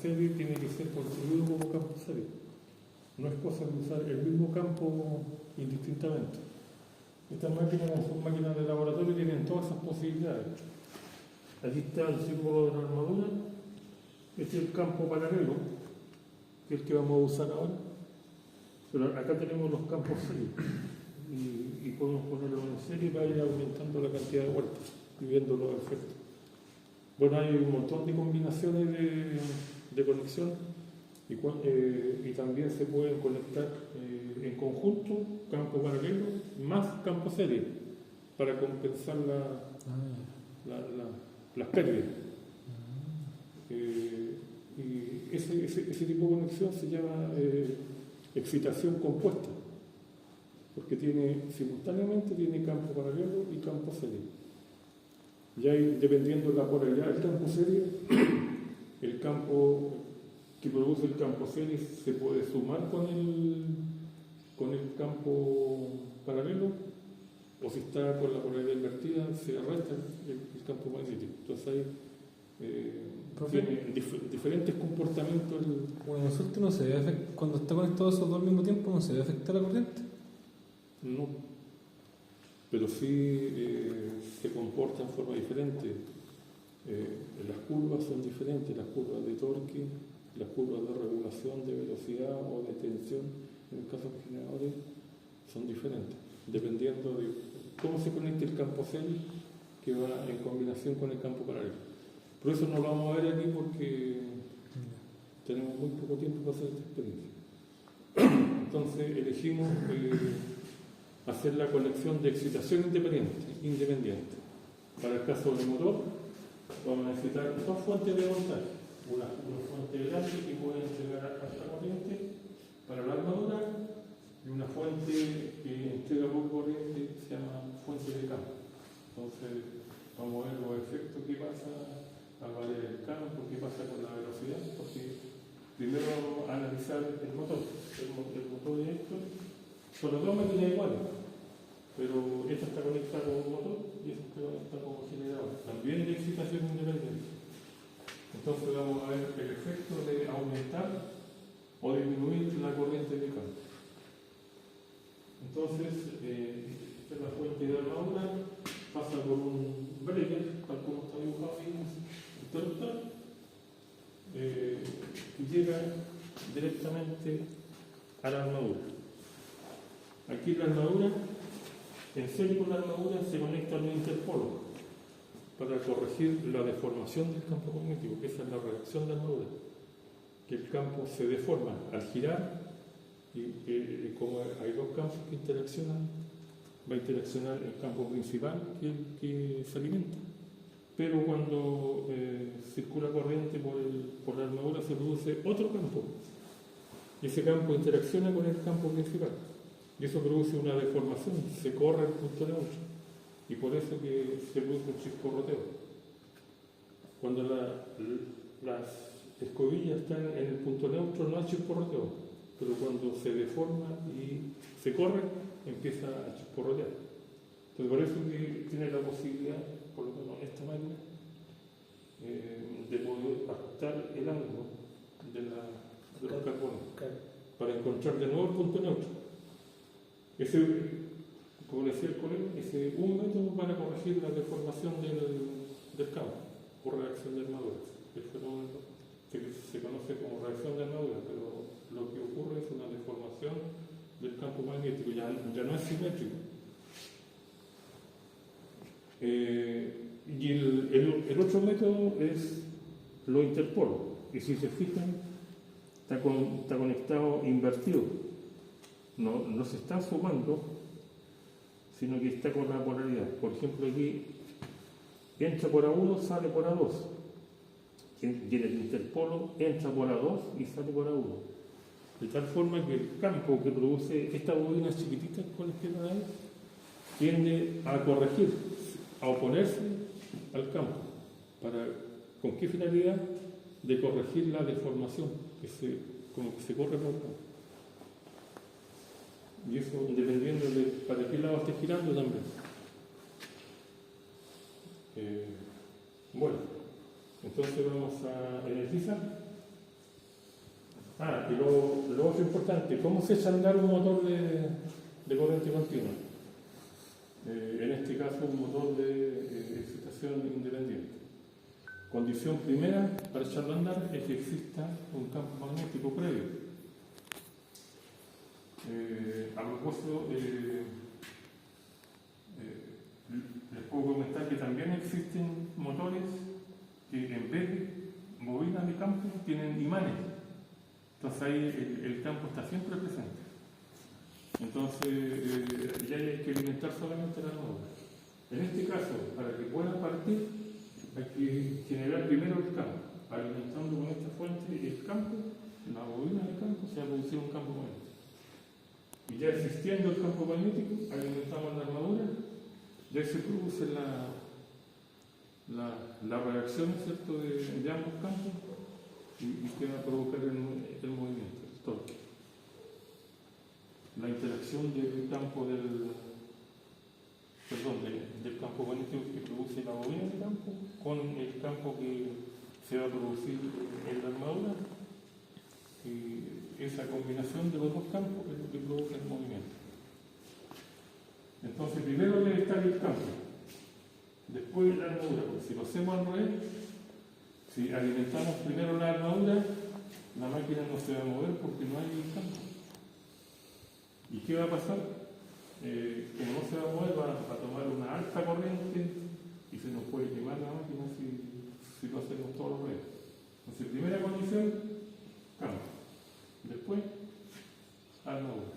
sede tiene que ser construido como campo sede. No es cosa de usar el mismo campo indistintamente. Estas máquinas, como son máquinas de laboratorio, tienen todas esas posibilidades. Aquí está el símbolo de la armadura. Este es el campo paralelo, que es el que vamos a usar ahora. Pero acá tenemos los campos serios y podemos ponerlos en serie para ir aumentando la cantidad de vueltas y viendo los efectos. Bueno, hay un montón de combinaciones de conexión y también se pueden conectar en conjunto campo paralelo más campo serie para compensar las pérdidas. Y ese tipo de conexión se llama excitación compuesta, porque simultáneamente tiene campo paralelo y campo serie. Ya dependiendo de la polaridad del campo serie, el campo que produce el campo serie se puede sumar con el campo paralelo, o si está con la polaridad invertida se resta el campo magnético. Entonces hay tiene diferentes comportamientos. Bueno, nosotros no se debe afectar, cuando está conectado esos dos al mismo tiempo, no se debe afectar la corriente. No, pero sí se comporta en forma diferente. Las curvas son diferentes, las curvas de torque, las curvas de regulación de velocidad o de tensión, en el caso de los generadores, son diferentes, dependiendo de cómo se conecta el campo serie, que va en combinación con el campo paralelo. Por eso no lo vamos a ver aquí porque tenemos muy poco tiempo para hacer esta experiencia. Entonces elegimos hacer la conexión de excitación independiente. Para el caso del motor, vamos a necesitar dos fuentes de voltaje. Una fuente grande que puede entregar alta corriente para la armadura y una fuente que entrega poca corriente se llama fuente de campo. Entonces vamos a ver los efectos que pasa al variar el campo, qué pasa con la velocidad, porque primero vamos a analizar el motor. El motor de esto son las dos máquinas iguales, pero esta está conectada con un motor y esta está conectada con un generador, también de excitación independiente. Entonces vamos a ver el efecto de aumentar o disminuir la corriente de campo. Entonces, esta es la fuente de armadura, pasa por un breaker, tal como está dibujado ahí, y llega directamente a la armadura. Aquí la armadura, en serie con la armadura, se conecta a los interpolos para corregir la deformación del campo cognitivo, que esa es la reacción de la armadura, que el campo se deforma al girar y como hay dos campos que interaccionan, va a interaccionar el campo principal que se alimenta. Pero cuando circula corriente por la armadura se produce otro campo. Y ese campo interacciona con el campo principal. Y eso produce una deformación, se corre el punto neutro. Y por eso que se produce un chisporroteo. Cuando las escobillas están en el punto neutro no hay chisporroteo. Pero cuando se deforma y se corre, empieza a chisporrotear. Entonces por eso que tiene la posibilidad, por lo menos esta máquina, de poder ajustar el ángulo de los carbonos para encontrar de nuevo el punto neutro. Como decía el colega, ese es un método para corregir la deformación del campo por reacción de armadura. El fenómeno que se conoce como reacción de armadura, pero lo que ocurre es una deformación del campo magnético, ya no es simétrico. Y el otro método es lo interpolo, y si se fijan, está conectado invertido. No se está sumando, sino que está con la polaridad. Por ejemplo, aquí entra por A1, sale por A2. Y en el interpolo entra por A2 y sale por A1. De tal forma que el campo que produce estas bobinas chiquititas con las que no hay tiende a corregir, a oponerse al campo. ¿Con qué finalidad? De corregir la deformación, como que se corre por el campo. Y eso dependiendo de para qué lado esté girando también. Bueno, entonces vamos a energizar. Y lo otro importante, ¿cómo se echa a andar un motor de corriente continua? En este caso, un motor de excitación independiente. Condición primera para echarlo a andar es que exista un campo magnético previo. A propósito, les puedo comentar que también existen motores que en vez de bobinas de campo tienen imanes. Entonces ahí el campo está siempre presente. Entonces ya hay que alimentar solamente la armadura. En este caso, para que pueda partir, hay que generar primero el campo. Alimentando con esta fuente el campo, la bobina del campo, se va a producir un campo magnético. Y ya existiendo el campo magnético, alimentamos la armadura, ya se produce la reacción, ¿cierto?, de ambos campos y que va a provocar el movimiento, el torque. La interacción del campo del campo magnético que produce la bobina del campo con el campo que se va a producir en la armadura, y esa combinación de los dos campos es lo que provoca el movimiento. Entonces primero debe estar el campo, después la armadura, porque si lo hacemos al revés, si alimentamos primero la armadura, la máquina no se va a mover porque no hay campo. ¿Y qué va a pasar? Como no se va a mover, va a tomar una alta corriente y se nos puede quemar la máquina si lo hacemos todo al revés. Entonces, primera condición, campo. Después, armadura.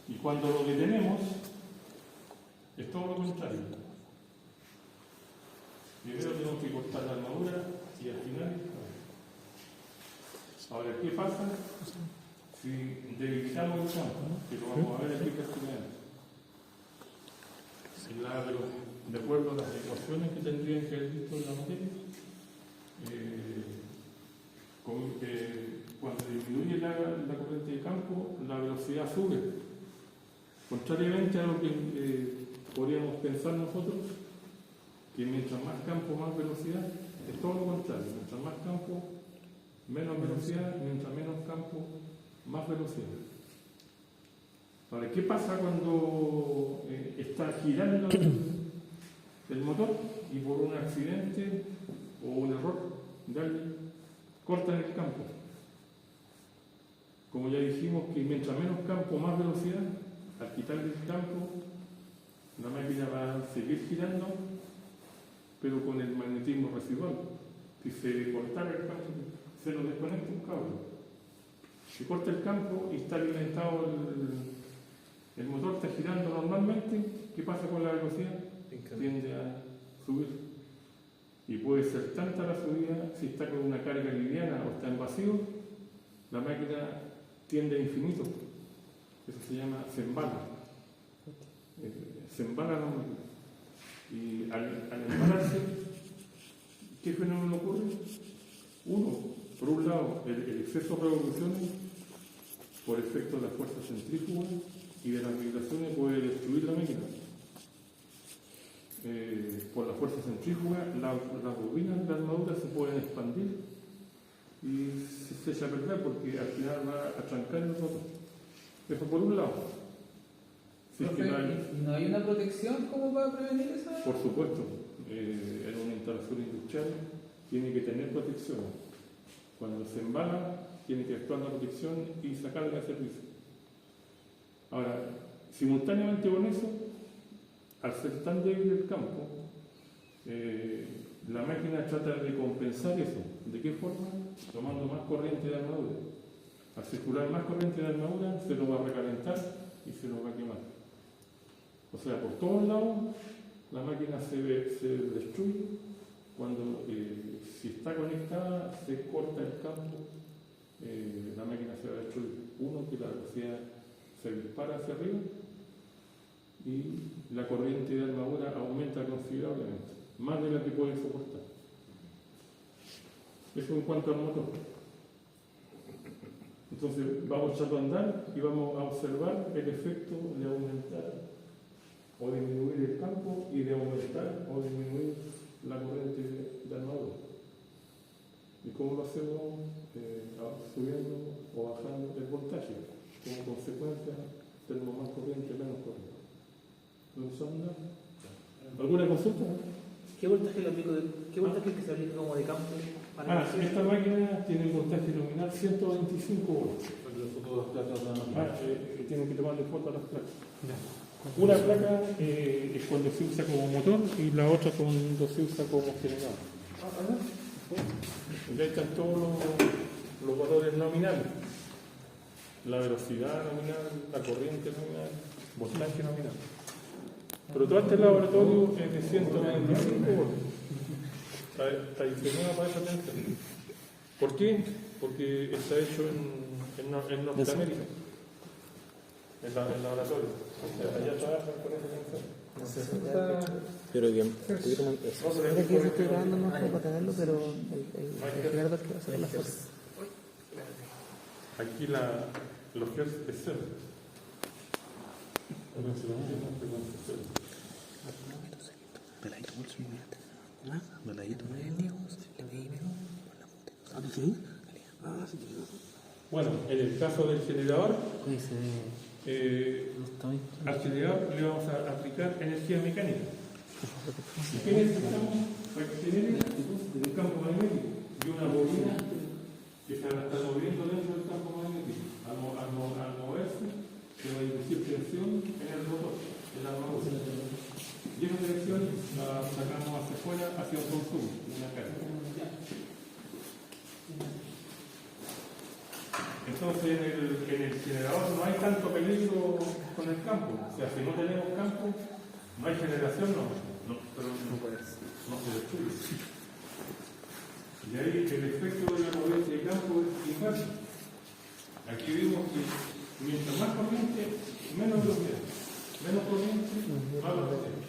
Y cuando lo detenemos, es todo lo contrario. Primero tenemos que cortar la armadura y al final. Ahora, ¿qué pasa si debilitamos el campo? Que lo vamos a ver aquí prácticamente. De acuerdo a las ecuaciones que tendrían que haber visto en la materia, cuando disminuye la corriente de campo, la velocidad sube. Contrariamente a lo que podríamos pensar nosotros, que mientras más campo, más velocidad, es todo lo contrario. Mientras más campo, menos velocidad, mientras menos campo, más velocidad. Ahora, ¿qué pasa cuando está girando el motor y por un accidente o un error de alguien cortan el campo? Como ya dijimos que mientras menos campo, más velocidad, al quitarle el campo, la máquina va a seguir girando, pero con el magnetismo residual. Si se cortara el campo, se nos desconecta un cable. Se corta el campo y está alimentado el motor, está girando normalmente. ¿Qué pasa con la velocidad? Tiende a subir. Y puede ser tanta la subida, si está con una carga liviana o está en vacío, la máquina tiende a infinito. Eso se llama se embala. Se embala la máquina. Y al embalarse, ¿qué fenómeno ocurre? Uno, por un lado, el exceso de revoluciones por efecto de la fuerza centrífuga y de las vibraciones puede destruir la máquina. Por la fuerza centrífuga, las bobinas de la armadura se pueden expandir y se echa a perder porque al final va a trancar el motor. Eso por un lado. Si es que ¿No hay una protección como para prevenir eso? Por supuesto, en una instalación industrial tiene que tener protección. Cuando se embala, tiene que actuar la protección y sacarla de servicio. Ahora, simultáneamente con eso, al ser tan débil el campo, la máquina trata de compensar eso. ¿De qué forma? Tomando más corriente de armadura. Al circular más corriente de armadura, se lo va a recalentar y se lo va a quemar. O sea, por todos lados, la máquina se destruye. Cuando si está conectada, se corta el campo, la máquina se va a destruir. Uno, que la velocidad se dispara hacia arriba y la corriente de armadura aumenta considerablemente, más de la que puede soportar. Eso en cuanto al motor. Entonces vamos a echarlo a andar y vamos a observar el efecto de aumentar o disminuir el campo y de aumentar o disminuir la corriente de armadura. ¿Y cómo lo hacemos? Subiendo como consecuencia, tenemos más corriente, menos corriente. ¿No son nada? ¿Alguna consulta? ¿Qué voltaje que se aplica como de campo? Esta máquina tiene un voltaje nominal 125 volts. Tienen que tomarle foto a las placas. Una placa es cuando se usa como motor y la otra cuando se usa como generador. Ya están todos los valores nominales. La velocidad nominal, la corriente nominal, voltaje nominal. Pero todo este laboratorio es de 125 volts. Está diseñado para esa tensión. ¿Por qué? Porque está hecho en Norteamérica, en el laboratorio. O sea, allá trabajan con esa tensión. Pero que mira que yo estoy grabando más para tenerlo, pero el Gerardo es que va a hacer las fotos. Aquí los hertz es cero. Peladito por su momento. Peladito medio. Bueno, en el caso del generador, al generador le vamos a aplicar energía mecánica. ¿Qué necesitamos para que genere un campo magnético y una bobina que se va a estar moviendo dentro del campo magnético? Al moverse, se va a inducir tensión en el rotor, en la armadura. Y esa tensión la sacamos hacia afuera, hacia un consumo, una carga. Entonces en el generador no hay tanto peligro con el campo. O sea, si no tenemos campo, no hay generación, no se destruye. Y ahí el efecto de la corriente de campo es inverso. Aquí vimos que mientras más corriente, menos velocidad. Menos corriente, más velocidad.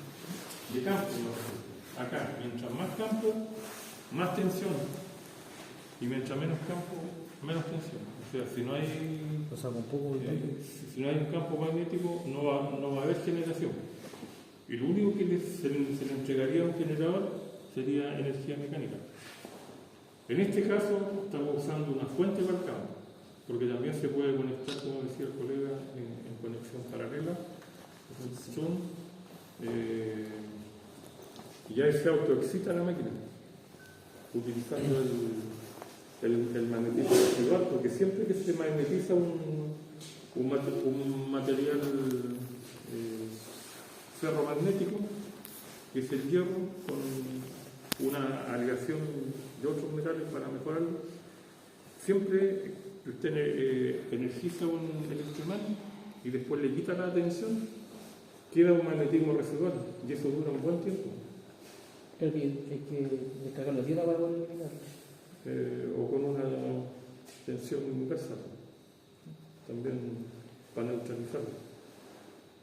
De campo, acá, mientras más campo, más tensión. Y mientras menos campo, menos tensión. O sea, si no hay un campo magnético, no va a haber generación. Y lo único que se le entregaría a un generador sería energía mecánica. En este caso, estamos usando una fuente para el campo, porque también se puede conectar, como decía el colega, en conexión paralela. Y ya se autoexcita la máquina, utilizando el magnetismo residual, porque siempre que se magnetiza un material ferromagnético, que es el hierro, con una aleación de otros metales para mejorarlo, siempre que usted energiza un electroimán y después le quita la tensión, queda un magnetismo residual, y eso dura un buen tiempo. Pero que hay que descargar la tierra para poder eliminar. O con una tensión inversa, también para neutralizarlo.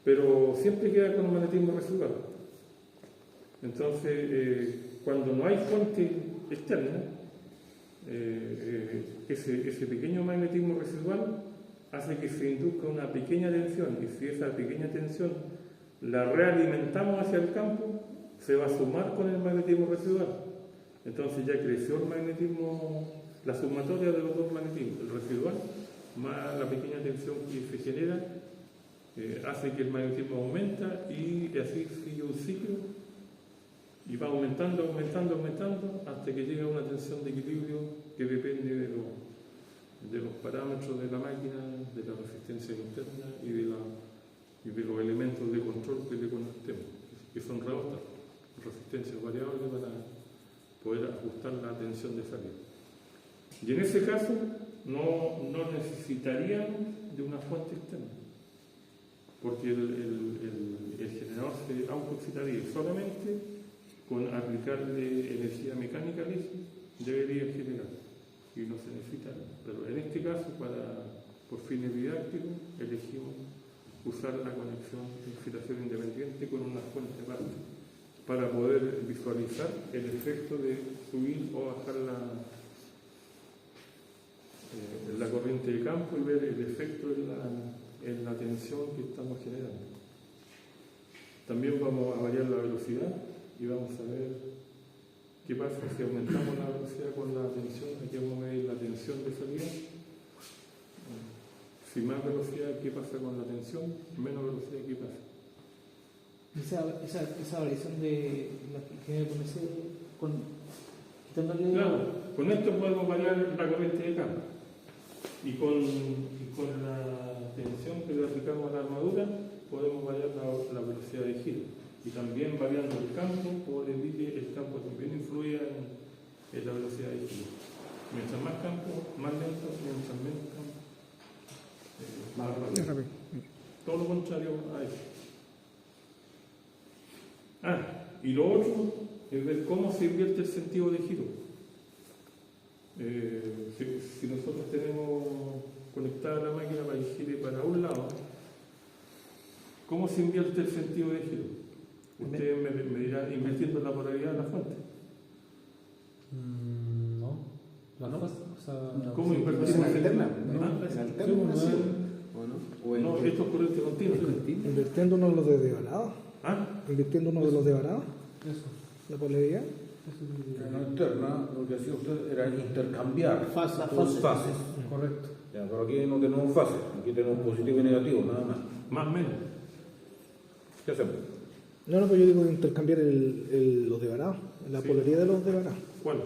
Pero siempre queda con un magnetismo residual. Entonces, cuando no hay fuente externa, ese pequeño magnetismo residual hace que se induzca una pequeña tensión, y si esa pequeña tensión la realimentamos hacia el campo, se va a sumar con el magnetismo residual. Entonces ya creció el magnetismo, la sumatoria de los dos magnetismos, el residual más la pequeña tensión que se genera, hace que el magnetismo aumenta, y así sigue un ciclo y va aumentando hasta que llega a una tensión de equilibrio que depende de los parámetros de la máquina, de la resistencia interna y de los elementos de control que le conectemos, que son resistencias variables para poder ajustar la tensión de salida. Y en ese caso no necesitaríamos de una fuente externa, porque el generador se autoexcitaría solamente con aplicarle energía mecánica al eje, debería generar, y no se necesita. Pero en este caso, por fines didácticos, elegimos usar la conexión de excitación independiente con una fuente aparte, para poder visualizar el efecto de subir o bajar la corriente de campo y ver el efecto en la tensión que estamos generando. También vamos a variar la velocidad y vamos a ver qué pasa si aumentamos la velocidad con la tensión. Aquí vamos a medir la tensión de salida. Si más velocidad, ¿qué pasa con la tensión? Menos velocidad, ¿qué pasa? Esa variación de la que genera con ese, quitándole... Claro, con esto podemos variar la corriente de campo. Y con la tensión que le aplicamos a la armadura, podemos variar la velocidad de giro. Y también variando el campo, probablemente el campo también influye en la velocidad de giro. Mientras más campo, más lento, mientras menos campo, más rápido. Todo lo contrario a eso. Y lo otro es ver cómo se invierte el sentido de giro. Si nosotros tenemos conectada la máquina para que gire para un lado, ¿cómo se invierte el sentido de giro? Ustedes me dirán, invirtiendo la polaridad de la fuente. No. ¿No? O sea, ¿Cómo Es invertir una el alterna, sentido? ¿no? Es una Sí, alterna, sí. ¿o no? ¿O en No, esto es corriente continua. Invirtiendo uno de los de Devanado. Invirtiendo uno de los Devanado. eso. La polaridad. no alterna, lo que hacía usted era intercambiar Fases. fases. Correcto. Ya, pero aquí no tenemos fases, aquí tenemos positivo y negativo, nada más. Más o menos. ¿Qué hacemos? No, pero yo digo intercambiar los Devanado. La Sí. polaridad de los Devanado. ¿Cuál?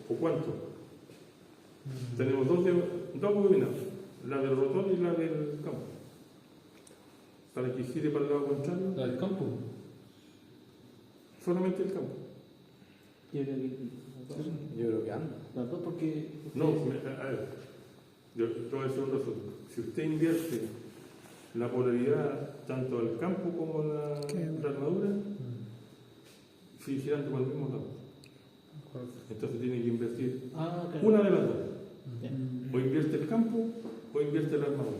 ¿O cuánto? Tenemos dos bobinas, la del rotor y la del campo. Para que gire para el lado contrario, La del campo. solamente el campo. Yo creo que Yo creo que anda. las dos porque... No, a ver, yo te voy a decir un resumen. Si usted invierte la polaridad tanto del campo como la armadura, sigue girando para el mismo lado. Correcto. Entonces tiene que invertir claro. una de las dos. Ya. O invierte el campo o invierte la armadura.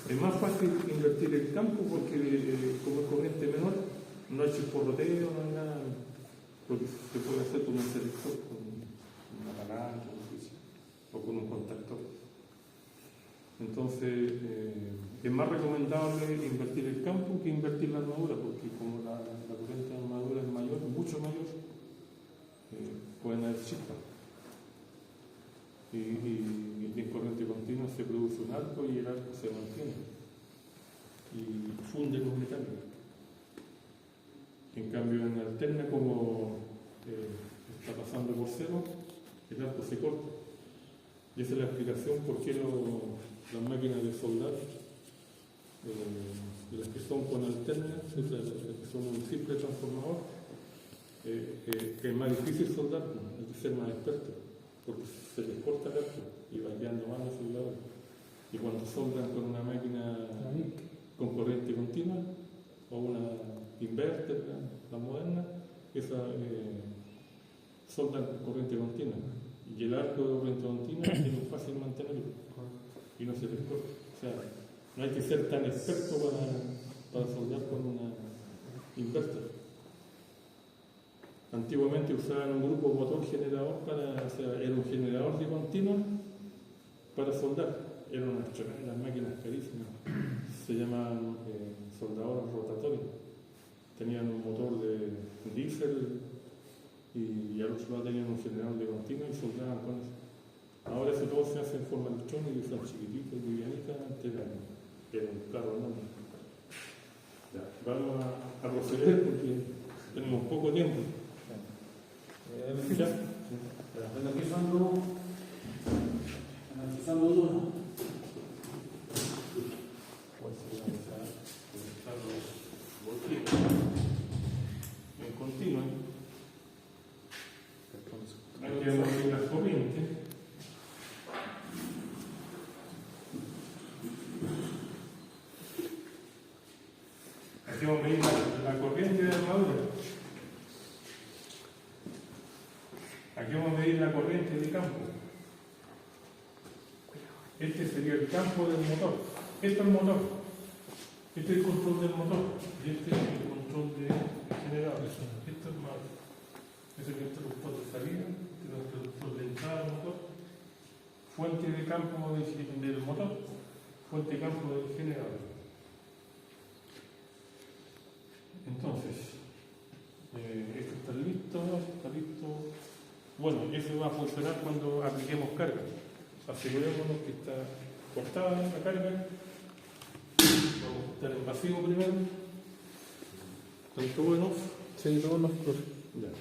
Es más fácil invertir el campo porque como es corriente menor, no hay chisporroteo, no hay nada, porque se puede hacer con un selector, con una palanca, o con un contactor. Entonces, es más recomendable invertir el campo que invertir la armadura, porque como la corriente de armadura es mayor, mucho mayor, pueden haber chispas. Y en corriente continua se produce un arco y el arco se mantiene y funde los metálicos. En cambio, en alterna, como está pasando por cero, el arco se corta. Y esa es la explicación por qué las máquinas de soldar, las que son con alterna, las que son un simple transformador, es más difícil soldar, hay que ser más experto, porque se les corta el arco y va quedando más los soldadores. Y cuando soldan con una máquina con corriente continua o una inverter, la moderna, esa soldan con corriente continua. Y el arco de corriente continua es fácil mantenerlo y no se les corta. O sea, no hay que ser tan experto para soldar con una inverter. Antiguamente usaban un grupo motor generador era un generador de continua para soldar. Eran unas tremendas máquinas carísimas. Se llamaban soldadoras rotatorias. Tenían un motor de diésel y al otro lado tenían un generador de continua y soldaban con eso. Ahora eso todo se hace en forma electrónica y son chiquititos y livianitas. Antes era un carro enorme. Ya, vamos a proceder porque tenemos poco tiempo. ¿Ya? Analizando uno. En continuo. Aquí vamos a ver las corrientes. Aquí vamos a ver la corriente de armadura. Aquí vamos a medir la corriente de campo. Este sería el campo del motor. Este es el motor. Este es el control del motor. Y este es el control del generador. Esto es más. Este es el interruptor de salida. Este es el interruptor de entrada del motor. Fuente de campo del motor. Fuente de campo del generador. Entonces, esto está listo. Bueno, eso va a funcionar cuando apliquemos carga. Asegurémonos que está cortada la carga. Vamos a estar en pasivo primero. ¿Están todos en off? Sí, todos los flores. Ya.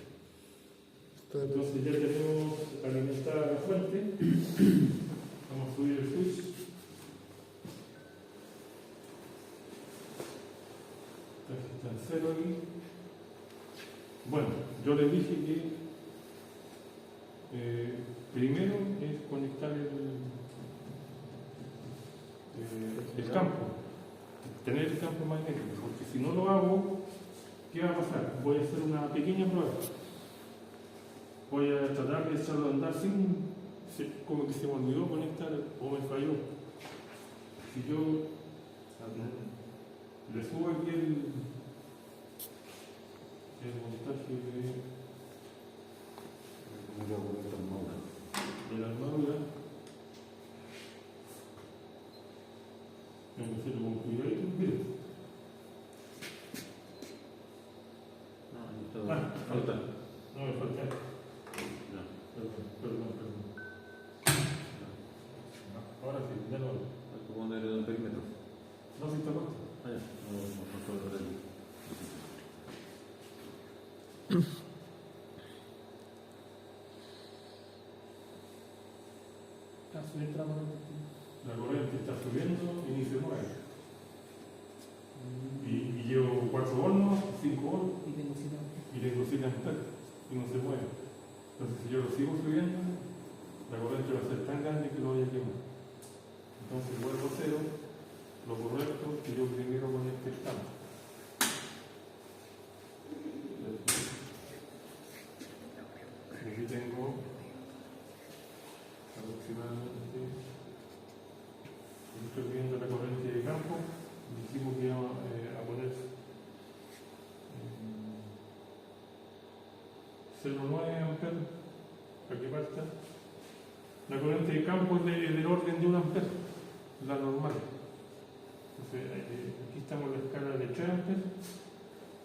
Entonces ya tenemos alimentada la fuente. Vamos a subir el switch. Está en cero aquí. Bueno, yo les dije que primero es conectar el campo, tener el campo magnético, porque si no lo hago, ¿qué va a pasar? Voy a hacer una pequeña prueba. Voy a tratar de echarlo a andar como que se me olvidó conectar o me falló. Si yo le subo aquí el montaje de la armadura, tengo que hacerlo con cuidadito, miren. Falta. No me falta. Perdón. Ahora sí, ya no. Hay que poner el perímetro. No, si está corto. Ah, ya. No solo el La corriente está subiendo y ni se mueve. Y llevo 4 hornos, 5 hornos Y tengo 7 y tengo 7 amperes y no se mueve. Entonces, si yo lo sigo subiendo, la corriente va a ser tan grande que lo voy a quemar. Entonces, vuelvo a cero. Lo correcto es que yo primero conecte el campo. Aquí tengo aproximadamente, estoy viendo la corriente de campo, dijimos que íbamos a poner 0,9 amperes para que parta. La corriente de campo es del orden de 1 ampere, la normal. Entonces, aquí estamos en la escala de 3 amperes,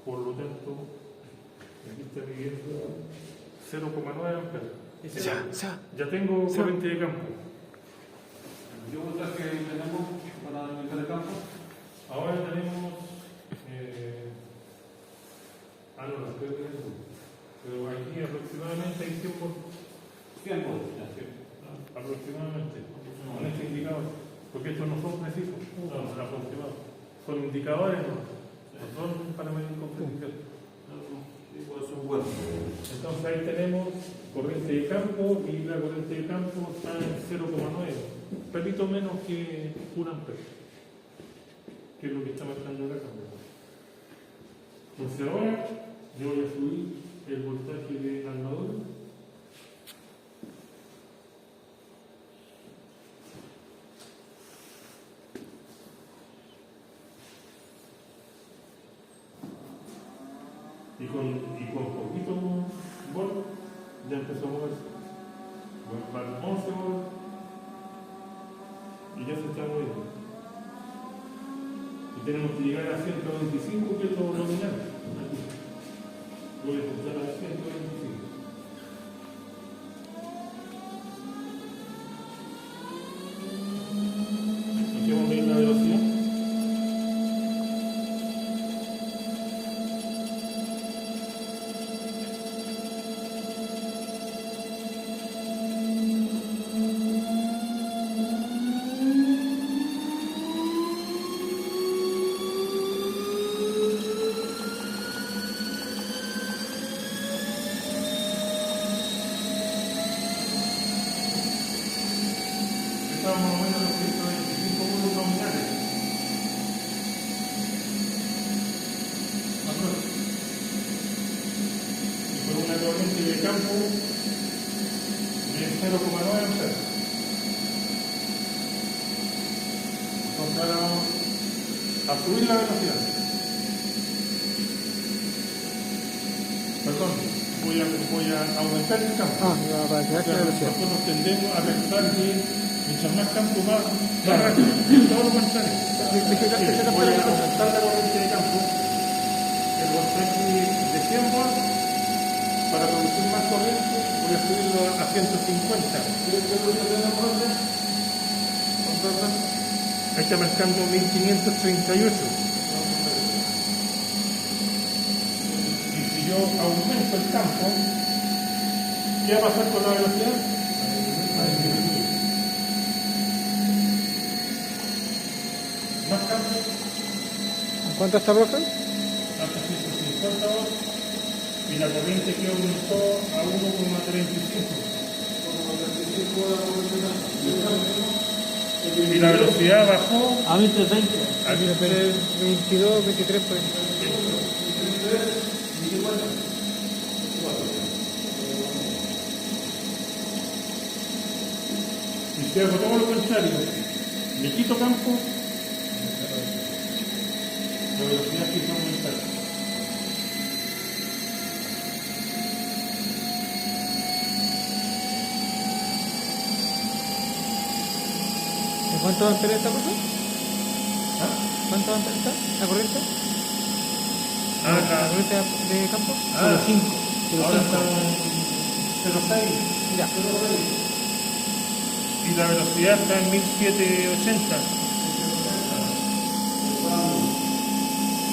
por lo tanto, aquí está midiendo 0,9 amperes. Ya tengo corriente de campo. ¿Qué voltaje tenemos para alimentar el campo? Ahora tenemos. No, creo que no. Pero aquí aproximadamente hay 100 voltios. 100 voltios. Aproximadamente. Con este indicador. Porque estos no son precisos. No, aproximados. Son indicadores, no son para medir competición. Puede ser bueno. Entonces ahí tenemos corriente de campo y la corriente de campo está en 0,9, un pelito menos que 1 ampere, que es lo que está marcando acá. Entonces ahora yo voy a subir el voltaje de armadura. Y con poquito volt ya empezó a moverse. Para 11 volt y ya se está moviendo. Y tenemos que llegar a 125, que es lo nominal. Aquí. Voy a ajustar a 125. Aquí vamos a ver la velocidad. Estamos más o menos en los 125 voltios nominales. Y con una corriente de campo de 0,9 amperes. Entonces ahora vamos a subir la velocidad. Perdón, voy a aumentar el campo. Para quedar la velocidad. Nosotros tendemos a pensar que mientras más campo más rápido. Todo lo contrario. Voy a aumentar la corriente de campo, el voltaje de 100 volts, para producir más corriente voy a subir 150. Ahí está marcando 1538. Y si yo aumento el campo, ¿qué va a pasar con la velocidad? Más campo, ¿Cuánto está roja? hasta 150 horas, y la corriente que aumentó a 1,35. Y la velocidad bajó A 1320. a 22, 23 por ahí. y si hago todo lo contrario, le quito campo, la velocidad empieza a aumentar. ¿En cuánto amperes está cosa? ¿Ah? ¿Cuánto amperes está la corriente? Ah, ¿La corriente de campo? 05. ahora estamos en 0,6. Ya. Y la velocidad está en 1780.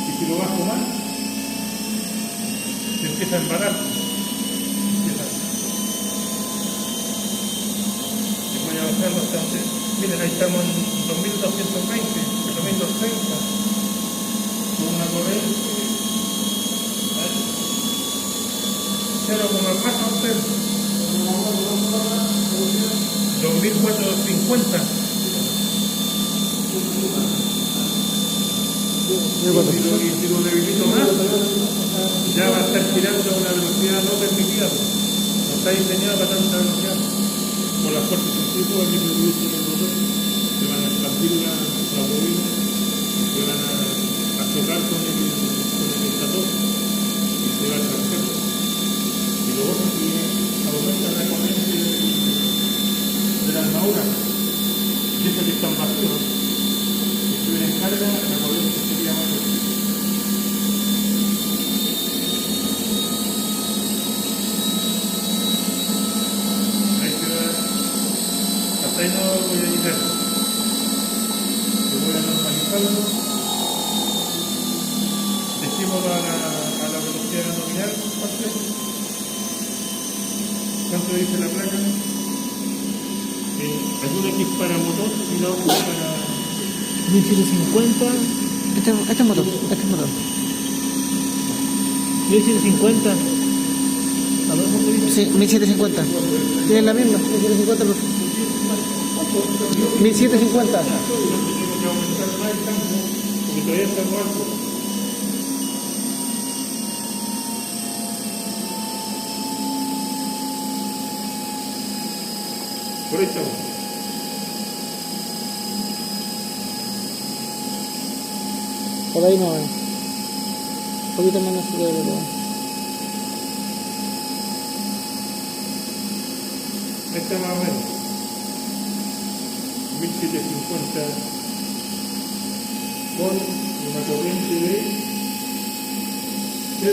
Y si lo bajo más, se empieza a embarar. Y voy a bajarlo hasta donde. Miren, ahí estamos en 2220, 2230. Con una corriente. 0,4 amperes. 2450. Y si lo debilito más, ya va a estar girando a una velocidad no permitida. No está diseñado para tanta velocidad. Por las fuerzas centrífugas que producen el motor, se van a expandir la bobina y se van a chocar con el estator y se va a trancar. Y lo otro que aumenta la corriente de la armadura, y esas que están vacíos, si estuviera en carga, la corriente sería mayor. Ahí se va, hasta ahí no voy a llegar. Yo voy a normalizarlo, dejémoslo a la velocidad nominal. ¿Cuánto dice la placa? Hay una que es para motor y la otra para... 1750. Este es motor, 1750. A ver, ¿dónde dice? Sí, 1750. Tienen la misma, 1750. 1750. Tengo que aumentar más el campo porque todavía está alto. Por ahí estamos. Por ahí no, un poquito menos de lo. Ahí está más o menos. 1750 con una corriente de 0,68.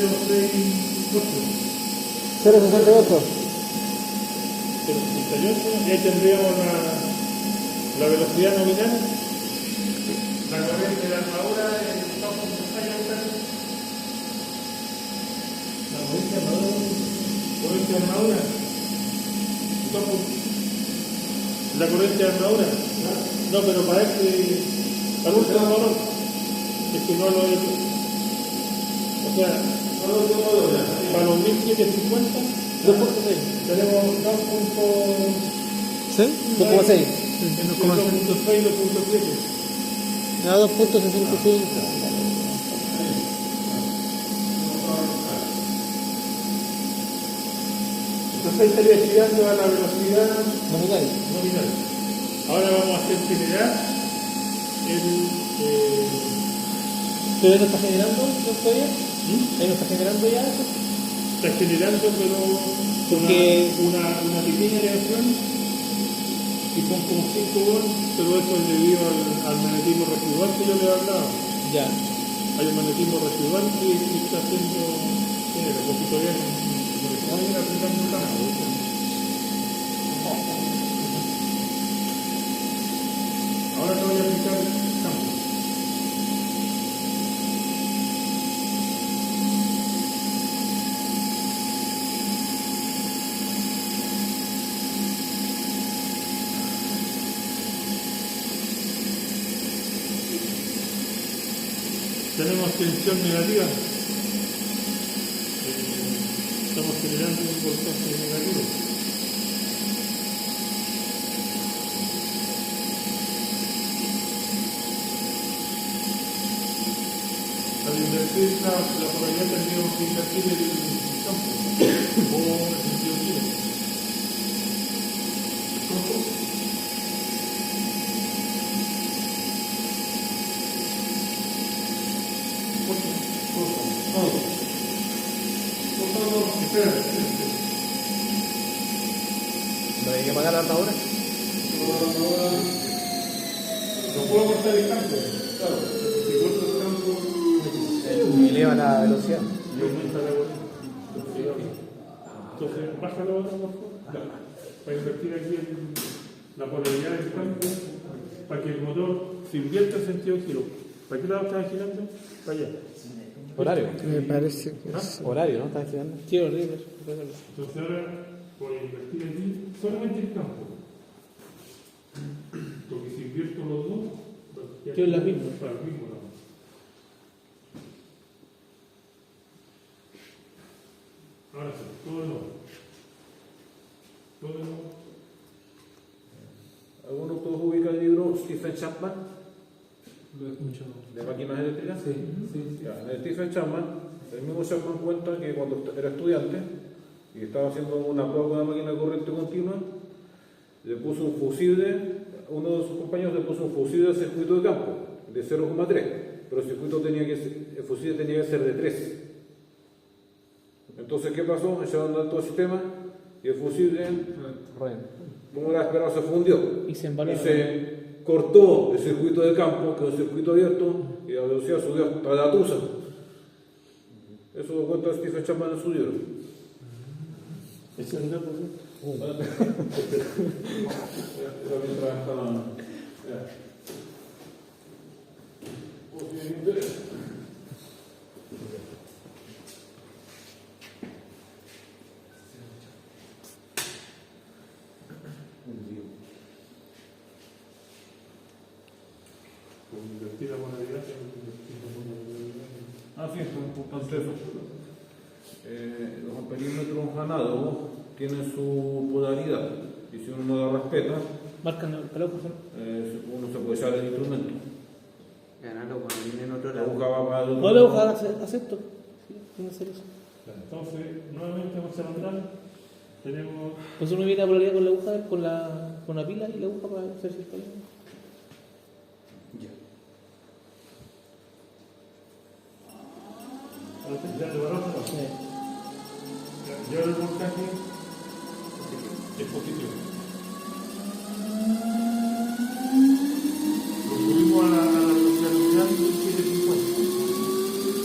068. 0,68. Y ahí tendríamos la velocidad nominal. La corriente de la armadura en 2,6 amperes. La corriente de armadura. La corriente de armadura. No, pero para para el último valor. Es que no lo he hecho. O sea, para los 1750, 2.6. Tenemos 2.6. ¿Sí? 2,6. Entre 2.6 y 2.7. A 2.65. Entonces ahí estaría girando a la velocidad Nominal. nominal. Ahora vamos a hacer generar el... ¿Pero ahí no está generando todavía? ¿Ahí no está generando ya eso? Está generando, pero Porque- una pequeña reacción y son como 5 volts, pero eso es debido al magnetismo residual que yo le he hablado. Ya. Hay un magnetismo residual que está haciendo género, porque todavía no le puedo ir aplicando nada. tenemos tensión negativa. Estamos generando un voltaje negativo. Al invertir la polaridad tendríamos que invertir el campo o el sentido giro. ¿Cómo? ¿No hay que pagar la hora? No puedo cortar el campo, claro. Si corto el campo, Y eleva la velocidad. y aumenta la velocidad. Entonces, baja la otra, por favor. Para invertir aquí la polaridad del campo, para que el motor se invierta en sentido giro. ¿Para qué lado está girando? Para allá. Horario. Me parece que ¿Ah? sí. Horario, ¿no? ¿Estás estudiando? Qué horrible. Entonces ahora voy a invertir aquí solamente el campo. Porque si invierto los dos, Quedan las mismas. Para el mismo lado. Ahora sí, todo de nuevo. Todo de nuevo. ¿Alguno de ustedes ubica el libro Stephen Chapman Lo he escuchado. de máquinas eléctricas? Sí, sí. Ya, en el Stephen Chapman, el mismo Chapman cuenta que cuando era estudiante y estaba haciendo una prueba con una máquina de corriente continua, le puso un fusible, uno de sus compañeros le puso un fusible al circuito de campo de 0,3, pero el fusible tenía que ser de 3. Entonces, ¿qué pasó? Echaron a todo el sistema y el fusible, como era esperado, se fundió. Y se embaló. Y se cortó el circuito de campo, que es un circuito abierto, y la velocidad subió hasta la tusa. Eso lo cuenta Stephen Chapman en su libro. ¿Ese es el dato? Eso mientras estaban. Invertir la polaridad. Ah, sí, es importante eso. Los amperímetros análogos tienen su polaridad, y si uno no la respeta, Marcan el reloj, ¿no? uno se puede echar el instrumento. Ganarlo cuando viene en otro La lado. aguja va para el otro No le lado. voy a acepto. Sí, tiene que hacer eso. Entonces, nuevamente vamos a mandar. Tenemos. Pues uno viene a polaridad con la aguja, con la pila y la aguja para hacer si está bien. Ya te barato. Ya el voltaje es positivo. Lo subimos a la velocidad nominal de 750.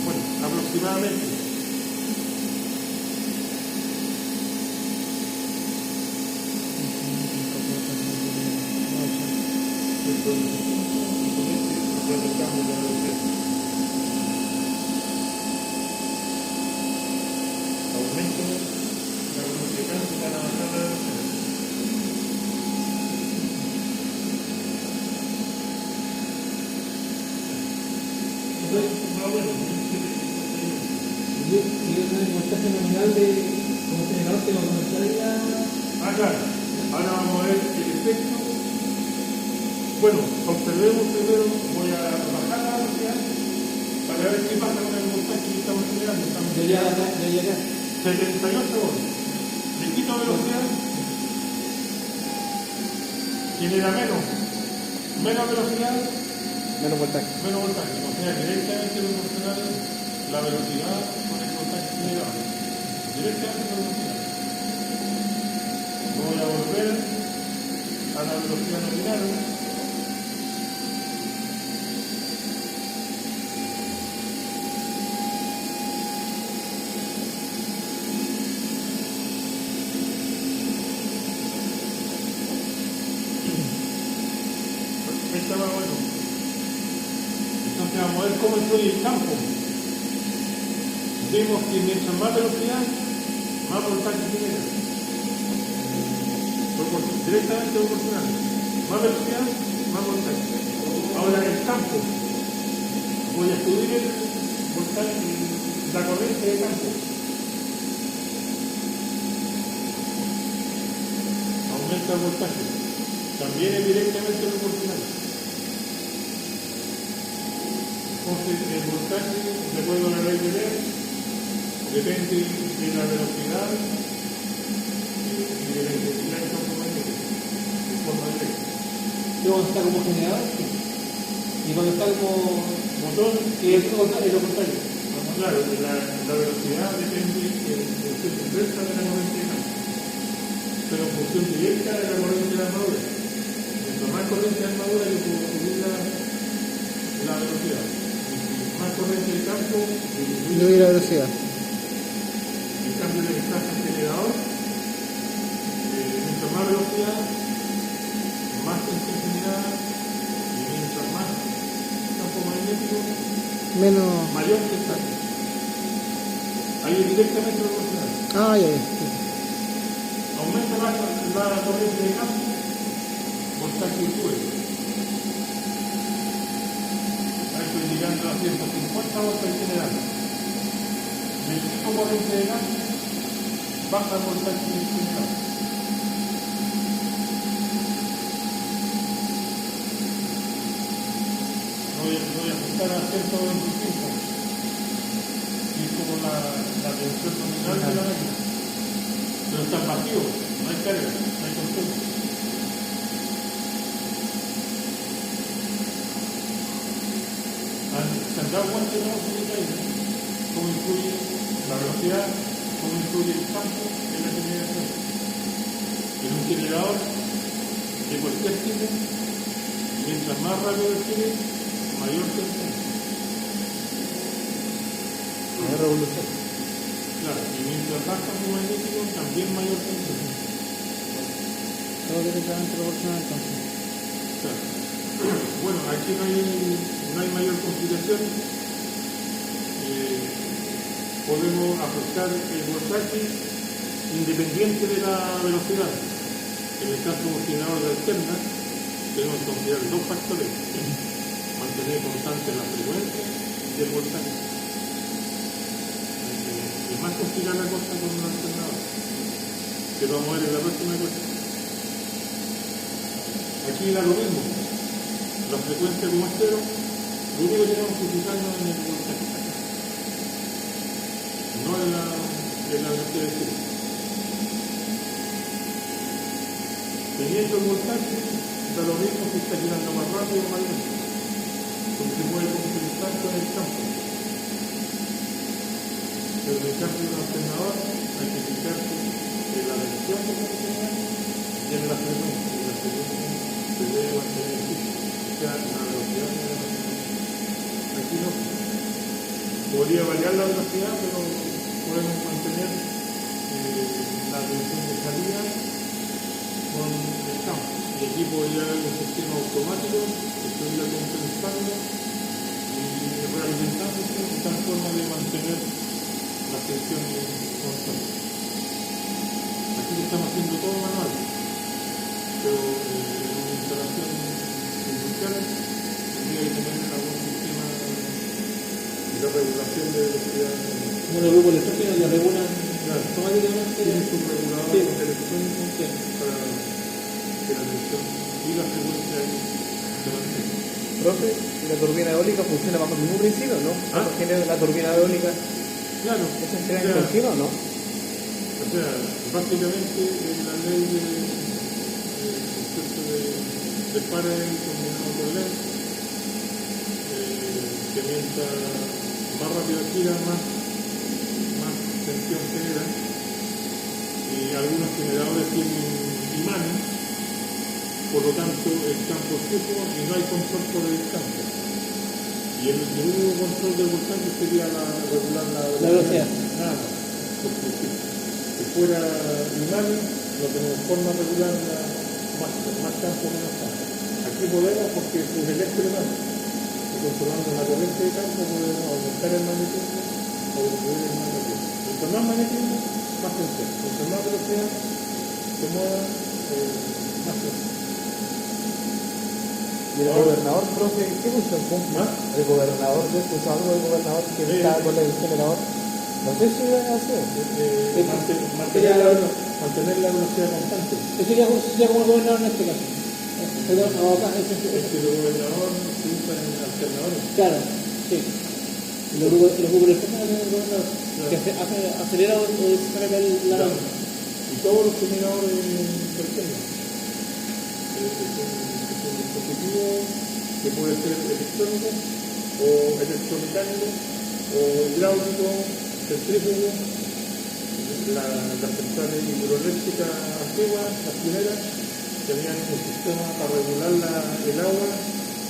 Bueno, aproximadamente. Aumento la velocidad para bajar la velocidad. Más bueno, Yo el voltaje nominal de como generador que va a comenzar ahí a... claro. Ahora vamos a ver el efecto. Bueno, observemos primero, voy a bajar la velocidad para ver qué pasa con el voltaje que estamos generando. Estamos De allá acá, de allá acá. 78 volts. Le quito velocidad, genera menos velocidad, Menos voltaje. menos voltaje. O sea, directamente proporcional la velocidad con el voltaje generado. Directamente proporcional. Voy a volver a la velocidad nominal. vamos a ver cómo influye el campo. Vemos que mientras más velocidad, más voltaje genera. Directamente proporcional. Más velocidad, más voltaje. Ahora el campo. Voy a subir el voltaje, la corriente de campo. Aumenta el voltaje. También es directamente proporcional. Entonces el voltaje, de acuerdo a la ley de Lehr, depende de la velocidad y de la intensidad del campo magnético, de forma directa. ¿Y cuando está como generador? Y cuando está como Motor, es lo contrario. claro, la velocidad depende en función inversa de la corriente de campo, pero en función directa de la corriente de la armadura. Mientras más corriente de armadura, yo puedo subir la velocidad. Mientras más corriente de campo, Disminuye la velocidad. el cambio de distancia acelerador, mientras más velocidad, más tensión generada, y mientras más campo magnético, Menos. mayor tensión. Ahí es directamente proporcional. Ah, ya, ya. Aumenta la corriente de campo, voltaje sube. Ahí estoy llegando a 150 voltaje general. Necesito corriente de campo, baja el voltaje general. Voy a ajustar a 125. Y es como la tensión nominal de la máquina. Pero está vacío, no hay carga, no hay control. ¿Se han dado cuenta de los detalles? ¿Cómo influye la velocidad? ¿Cómo influye el campo en la generación? En un generador de cualquier tipo, mientras más rápido gire, mayor tensión. Mayor revolución. Claro, y mientras más campo magnético, también mayor tensión. Todo directamente proporcional entonces. Claro. Bueno, aquí no hay mayor complicación. Podemos ajustar el voltaje independiente de la velocidad. En el caso de un generador de alterna, tenemos que considerar dos factores: mantener constante la frecuencia y el voltaje. Es más complicada la cosa con un alternador, que lo vamos a ver en la próxima cosa. Aquí da lo mismo. La frecuencia como es cero, lo único que tenemos que fijarnos en el voltaje, no en la velocidad de giro. Teniendo el voltaje, da lo mismo si está girando más rápido o más lento, porque se puede compensar con el campo. Pero en el caso de un alternador, hay que fijarse en la dirección de la señal y en la frecuencia. Y la frecuencia se debe mantener fija, o sea, la velocidad se debe mantener. Aquí no. Podría variar la velocidad, pero podemos mantener la tensión de salida con el campo. Y aquí podría haber un sistema automático que estuviera compensando y realimentándose de tal forma de mantener la tensión constante. Aquí lo estamos haciendo todo manual, pero en una instalación industrial tendría que tener algún sistema de regulación de velocidad. Como los grupos electrónicos que regulan Claro, automáticamente. tiene su regulador Sí. electrónico para que la tensión y la frecuencia se mantenga. Profe, ¿la turbina eólica funciona bajo el mismo principio, no? ¿Ah? ¿Genera la turbina eólica? Claro, ¿Esa será en continuo o no? o sea, básicamente la ley de Faraday combinado con Lenz, que mientras más rápido gira, más tensión genera, y algunos generadores tienen imanes, por lo tanto el campo es fijo y no hay control por el campo. Y el único control del voltaje sería regular la velocidad. Nada más, porque si fuera imanes, no tenemos forma de regular más campo menos campo. Aquí podemos porque es un electroimán. Es controlando la corriente de campo puede aumentar el magnetismo o disminuir el magnetismo. Mientras más magnetismo, más tensión. Mientras más velocidad se mueva, más tensión. ¿Y el gobernador, profe, qué función cumple? ¿Más? El gobernador, yo he escuchado algo del gobernador que está con el generador. No sé si va a hacer. Mantener la velocidad constante. Eso sería como el gobernador en este caso. Perdón, no, acá, Es que el gobernador se usa en alternadores. claro, sí. Los grupos de fuerza del gobernador, que acelera o descarga la Claro. Y todos los generadores pequeños. Es un dispositivo que puede ser electrónico o electromecánico o hidráulico, centrífugo. Las centrales hidroeléctricas antiguas, las primeras, tenían un sistema para regular el agua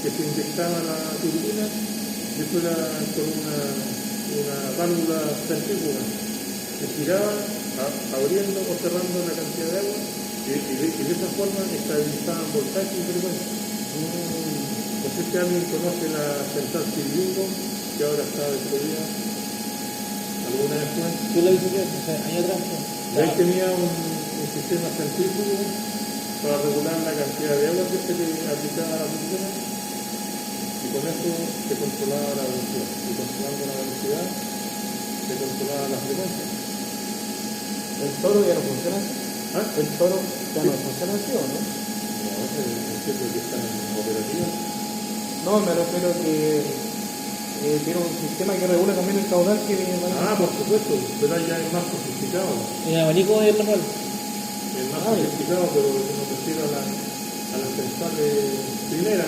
que se inyectaba a la turbina y eso era con una válvula centrífuga que giraba abriendo o cerrando la cantidad de agua y de esa forma estabilizaban voltaje y frecuencia. No sé si alguien conoce la central Cirbingo, que ahora está destruida. ¿Alguna vez fue? Yo la hice años atrás. Y ahí tenía un sistema centrífugo para regular la cantidad de agua que se le aplicaba a la turbina y con eso se controlaba la velocidad. Y controlando la velocidad se controlaba la frecuencia. ¿El toro ya no funciona así? ¿Ah? ¿El toro ya no funciona así o no? No, entiendo que están operativos. No, me refiero que tiene un sistema que regula también el caudal que van a... Por supuesto, pero ahí ya es más sofisticado. El abanico es manual. Es más sofisticado, pero me refiero a las centrales primeras,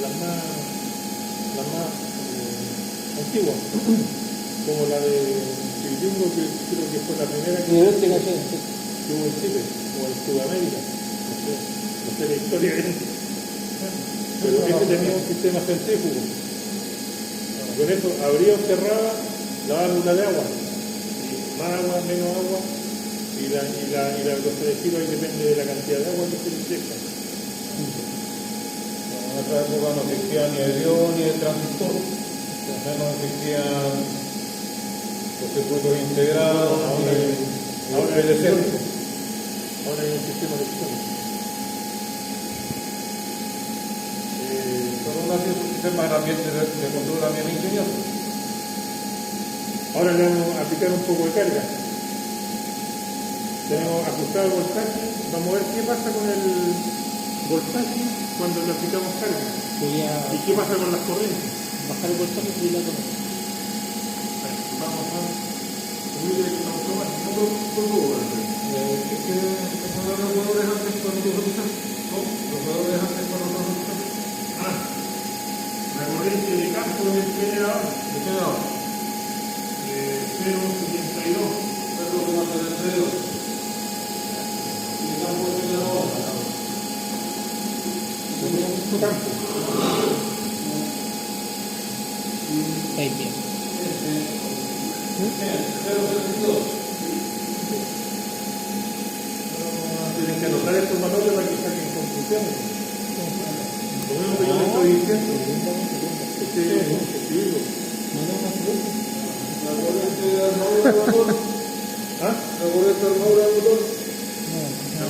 las más antiguas, como la de Cirbingo, que creo que fue la primera que hubo en Chile, o en Sudamérica, no sé la historia bien, pero este tenía un sistema centrífugo. Con eso abría o cerraba la válvula de agua, y más agua, menos agua, y la velocidad de giro ahí depende de la cantidad de agua que se le inyecta. En otra época no existía ni el dios ni el transistor, no existían los circuitos integrados, Ahora hay electrónico. Ahora hay un sistema electrónico. Pero aún así es un sistema de ambiente de control también ingenioso. Ahora le vamos a aplicar un poco de carga. Tenemos ajustado el voltaje, vamos a ver qué pasa con el voltaje cuando le aplicamos carga. Sería ¿Y qué pasa con las corrientes? bajar el voltaje y la corriente. Vamos a subir el automático. Es que eso no los jugadores antes cuando tú revisas, ¿no? Los jugadores antes cuando tú revisas. La corriente de campo del generador, ¿De qué lado? 0,72. 0,72. Y el campo de la otra. Campo. Ahí bien. 0,72. Tienen que anotar estos valores para que saquen conclusiones. Lo mismo que yo le estoy diciendo. Escribirlo. La corriente de armadura del motor. ¿Ah? La corriente de armadura del motor. La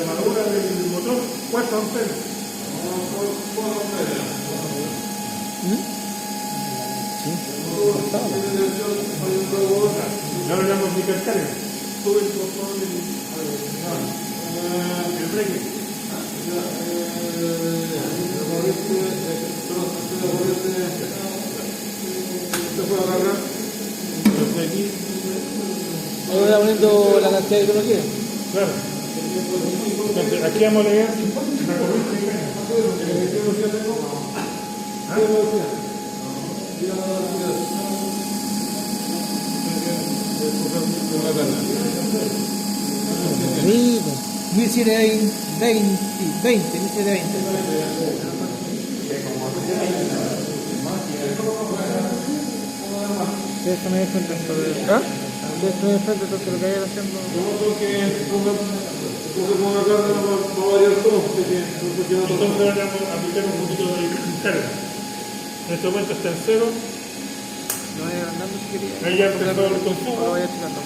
armadura del motor, 4 amperes. No le damos ni carga. Sube el botón el break. ¿Se puede agarrar? Ahora está poniendo la cantidad que uno quiere. Claro. Entonces, aquí vamos a leer la corriente de carga. Rico. 1720, 1720. Déjame de frente entonces. ¿Ah? Déjame de frente entonces lo que vayan haciendo. Entonces ahora vamos a aplicar un poquito de carga. En este momento está en cero. No vaya agrandando si quería. Ahí ya empezó el consumo. Ahora vaya tirando.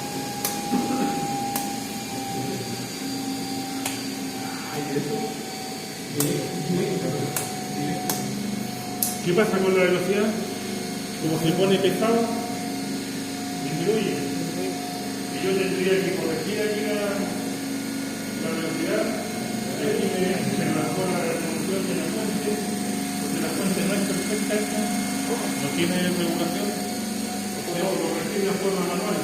¿Qué pasa con la velocidad? Como se pone pesado, disminuye. Y yo tendría que corregir aquí la velocidad. Y aquí me bajó la resolución de la fuente, porque la fuente no es perfecta, no tiene regulación. Tengo que corregir de forma manual.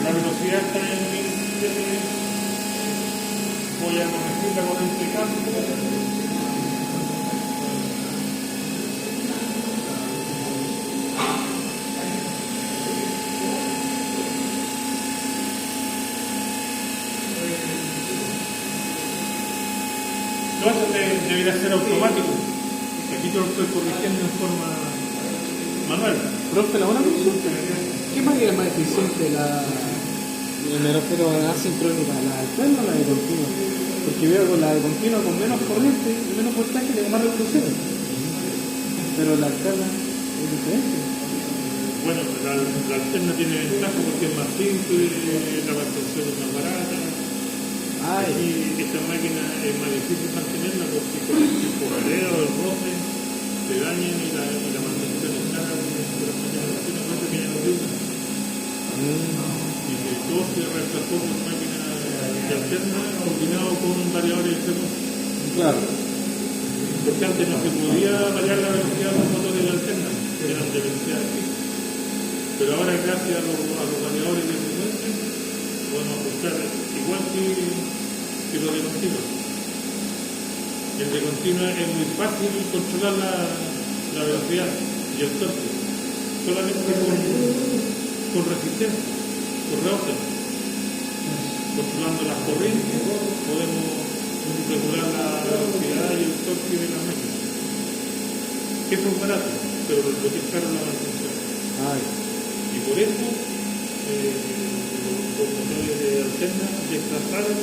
La velocidad está en 17. Voy a corregir la corriente de campo. No, eso debería ser automático. Aquí yo lo estoy corrigiendo en forma manual. ¿Profe, la buena función? ¿Qué máquina es más eficiente? Me refiero a la asincrónica, la alterna o la de continua. Porque veo con la de continua con menos corriente y menos voltaje tengo más revoluciones. Pero la alterna es diferente. Bueno, la alterna tiene ventaja porque es más simple, la mantención es más barata. Y esta máquina es más difícil mantenerla porque con el porraleo, el roce, se dañan y la mantención es cara de las máquinas que ya no se usan. Y que todo se reemplazó por máquinas de alterna combinado con variadores de frecuencia. Claro. Porque antes no se podía variar la velocidad de los motores de alterna, eran de velocidad fija. Pero ahora gracias a los variadores de frecuencia podemos ajustar igual que los de continua. El de continua es muy fácil controlar la velocidad y el torque, solamente con resistencia, con reógeno. Controlando las corrientes podemos regular la velocidad y el torque de la máquina. Eso es barato, pero lo que es caro es la mantención. Y por eso los motores de alterna desplazaron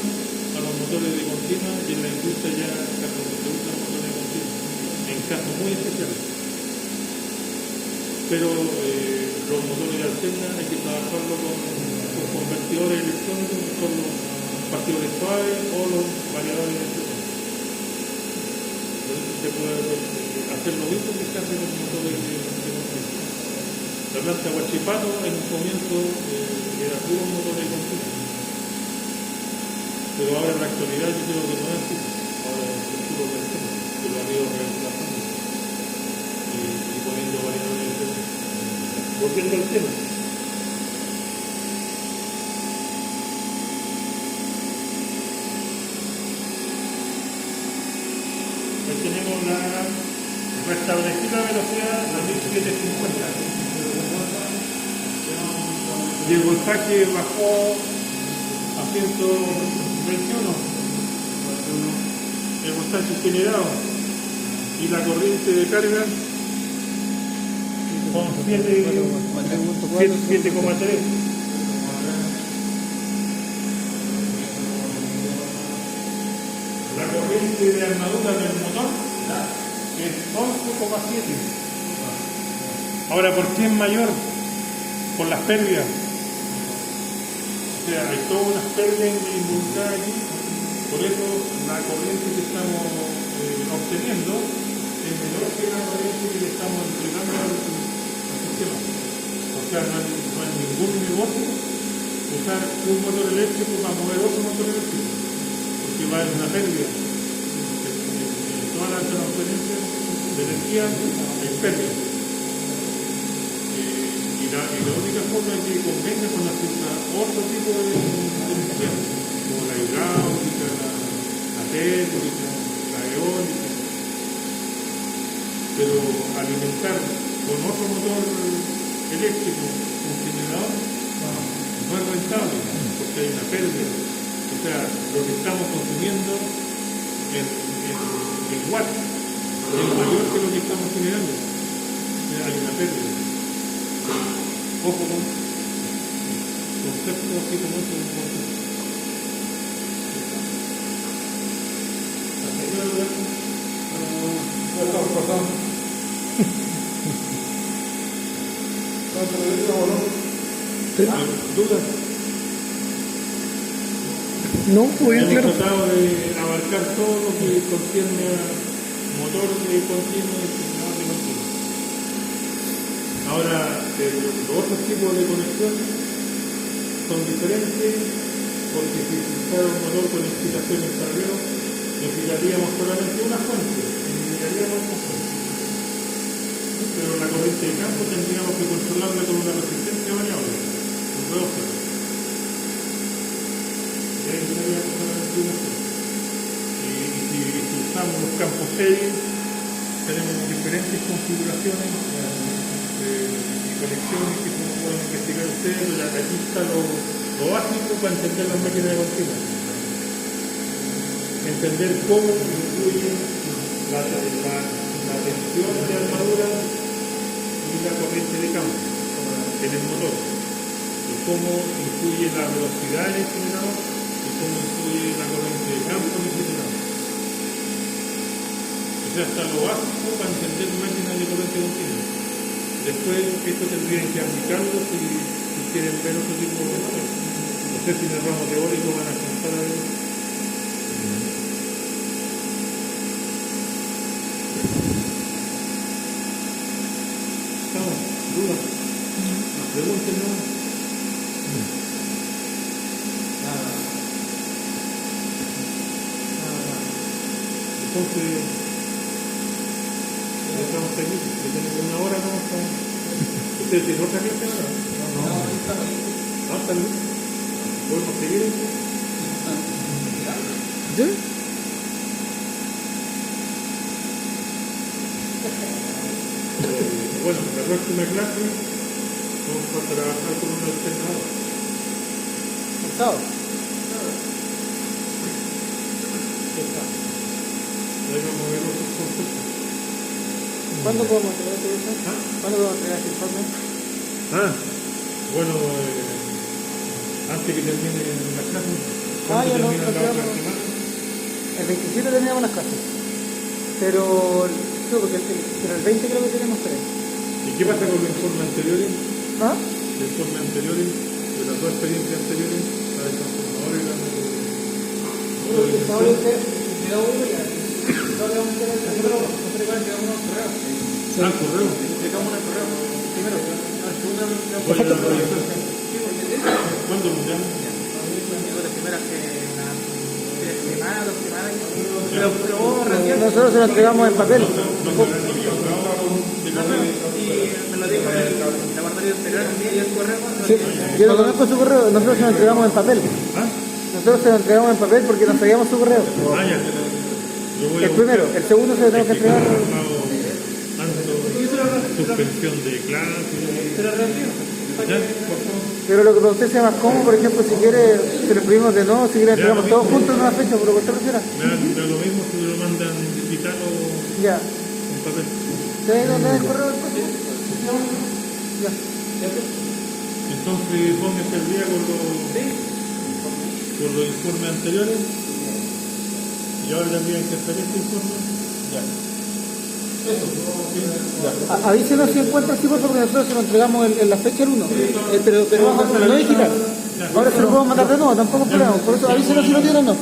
a los motores de continua y en la industria ya casi no se usan motores de continua, en casos muy especiales. Pero los motores de alterna hay que trabajarlo con convertidores electrónicos, con los partidores suaves o los variadores de frecuencia. Se puede hacer lo mismo que se hace con los motores de continua. La planta Huachipato en un comienzo era puro motor de continua. Pero ahora en la actualidad yo creo que no es así. Ahora es puro de alterna, que lo han ido reemplazando y poniendo variadores de frecuencia. Volviendo al tema. Ahí tenemos restablecer la velocidad a 1750. Y el voltaje bajó a 121. El voltaje generado. Y la corriente de carga son 7,3. La corriente de armadura del motor es 11,7. Ahora, ¿por qué es mayor? Por las pérdidas. O sea, hay todas unas pérdidas involucradas aquí. Por eso la corriente que estamos obteniendo es menor que la corriente que le estamos entregando al sistema. O sea, no es ningún negocio usar un motor eléctrico para mover otro motor eléctrico, porque va a haber una pérdida. En todas las transferencias de energía hay pérdida. Y la única forma que convenga con otro tipo de energía, como la hidráulica, la térmica, la eólica, pero alimentar con otro motor eléctrico, un generador, no es rentable, porque hay una pérdida. O sea, lo que estamos consumiendo en watts es mayor que lo que estamos generando. O sea, hay una pérdida. Ojo con conceptos así como eso. Ya estamos pasando. ¿Dudas? No, pues bien Hemos claro. tratado de abarcar todo lo que concierne a motor de continuo y generador de continuo. Ahora, los otros tipos de conexión son diferentes, porque si se usara un motor con excitación inferior, necesitaríamos solamente una fuente, necesitaríamos una fuente. Pero la corriente de campo tendríamos que controlarla con una resistencia variable, un reófilo. Y ahí tendríamos solamente una fuente. Y si usamos los campos series, tenemos diferentes configuraciones y conexiones que pueden investigar ustedes, pero aquí está lo básico para entender las máquinas de continuo. Entender cómo influye la tensión de armadura y la corriente de campo en el motor, y cómo influye la velocidad en el generador y cómo influye la corriente de campo en el generador. O sea, hasta lo básico para entender máquinas de corriente continua. Después, esto tendrían que aplicarlo si quieren ver otro tipo de motores. No sé si en el ramo teórico van a alcanzar a ver. ¿Estamos? ¿Dudas? Pregunten, ¿no? Entonces, estamos aquí, que tenemos una hora, ¿no? ¿Ustedes tienen otra clase ahora? No, está bien. ¿Podemos seguir? ¿Sí? Bueno, la próxima clase vamos a trabajar con un alternador. El sábado. Ahí vamos a ver otros conceptos. ¿Cuándo podemos entregar todo eso? ¿Ah? ¿Cuándo podemos entregar este informe? Bueno, antes que termine la clase, Ah, ya no, termina la otra no. semana? El 27 terminamos las clases. Pero, sí, porque pero el 20 creo que tenemos 3. ¿Y qué pasa con los informes anteriores? ¿Ah? Los informes anteriores, de las dos experiencias anteriores, la del transformador y la del... correo. ¿Cuándo lo llaman? Nosotros se lo entregamos en papel. Sí, yo lo conozco su correo, nosotros se lo entregamos en papel. Nosotros se lo entregamos en papel porque no sabíamos su correo. El primero, el segundo se lo tenemos que entregar. Suspensión de clase. Pero lo que para usted sea más cómodo, por ejemplo, si quiere, se lo pedimos de nuevo, si quiere entregamos todos juntos en una fecha, por lo que usted prefiera. Me da lo mismo si lo mandan digital o Ya. en papel. ¿Ustedes dónde es el correo después? Ya. Entonces póngase al día con los informes anteriores y ahora tendrían que hacer este informe. Avísenos si encuentra sí, porque nosotros se lo entregamos en la fecha el 1. Pero no digital. Ahora se lo podemos mandar de nuevo, tampoco es problema. Por eso avísenos si lo tienen o no.